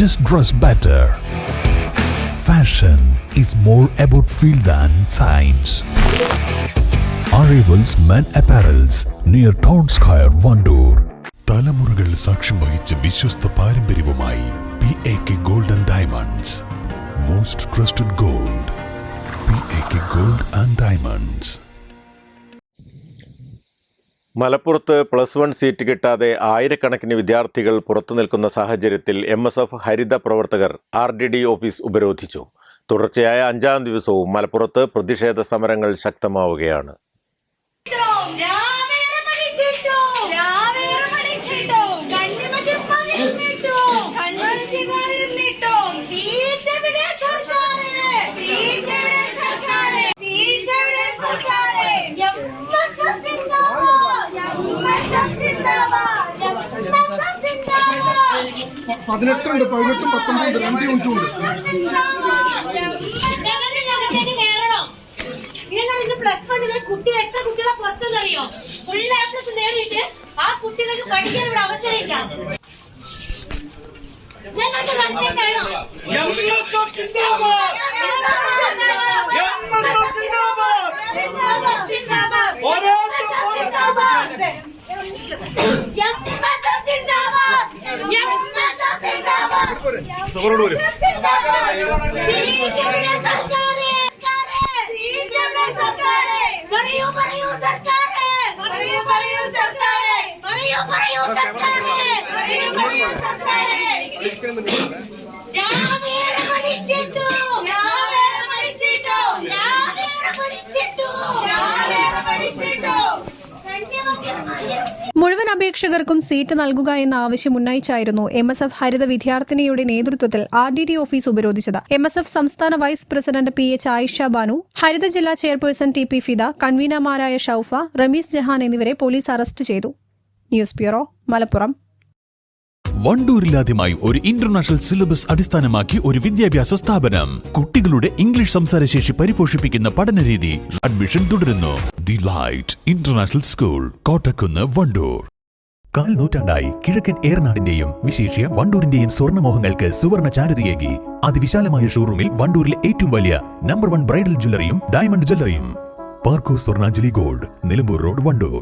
just dress better. Fashion is more about feel than science. Arrivals Men Apparels near Town Square, Vandoor. തലമുറകൾ സാക്ഷ്യം വഹിച്ച വിശ്വസ്ത പാരമ്പര്യവുമായി PAK Gold and Diamonds. Most trusted gold. PAK Gold and Diamonds. മലപ്പുറത്ത് +1 seat കിട്ടാതെ ആയിരക്കണക്കിന് വിദ്യാർത്ഥികൾ പുറത്തു നിൽക്കുന്ന സാഹചര്യത്തിൽ MSF ഹരിത പ്രവർത്തകർ RDD ഓഫീസ് ഉപരോധിച്ചു. തുടർച്ചയായ 5-ാം ദിവസവും മലപ്പുറത്ത് പ്രതിഷേധ സമരങ്ങൾ ശക്തമാവുകയാണ്. പതിനെട്ടുണ്ട് 19 രണ്ട് യൂണിറ്റുണ്ട്. കുട്ടികൾ എത്ര കുട്ടികളെ പുറത്തെന്നറിയോ? ഫുൾ A+ നേടിയിട്ട് ആ കുട്ടികൾക്ക് പഠിക്കാൻ ഇവിടെ അവസരിക്കാം. മുഴുവൻ അപേക്ഷകർക്കും സീറ്റ് നൽകുക എന്ന ആവശ്യം ഉന്നയിച്ചായിരുന്നു MSF ഹരിത വിദ്യാർത്ഥിനിയുടെ നേതൃത്വത്തിൽ RDD ഓഫീസ് ഉപരോധിച്ചത്. MSF സംസ്ഥാന vice president PH Ayisha Banu, Haritha ജില്ലാ ചെയർപേഴ്സൺ TP ഫിദ, കൺവീനർമാരായ ഷൌഫ, റമീസ് ജഹാൻ എന്നിവരെ പോലീസ് അറസ്റ്റ് ചെയ്തു. News bureau, Malappuram. വണ്ടൂരിലാദ്യമായി ഒരു ഇന്റർനാഷണൽ സിലബസ് അടിസ്ഥാനമാക്കി ഒരു വിദ്യാഭ്യാസ സ്ഥാപനം. കുട്ടികളുടെ ഇംഗ്ലീഷ് സംസാരശേഷി പരിപോഷിപ്പിക്കുന്ന പഠനരീതി. അഡ്മിഷൻ തുടരുന്നു. The light international school, Kottakkunnu, Wandoor. 4 നൂറ്റാണ്ടായി കിഴക്കൻ ഏറനാടിന്റെയും വിശേഷ്യ വണ്ടൂരിന്റെയും സ്വർണ്ണമോഹങ്ങൾക്ക് സുവർണ ചാരുതയേകി അതിവിശാലമായ ഷോറൂമിൽ വണ്ടൂരിലെ ഏറ്റവും വലിയ നമ്പർ 1 ബ്രൈഡൽ ജ്വല്ലറിയും ഡയമണ്ട് ജ്വല്ലറിയും. പാർക്കോ സ്വർണ്ണാഞ്ജലി ഗോൾഡ്, നിലമ്പൂർ റോഡ്, വണ്ടൂർ.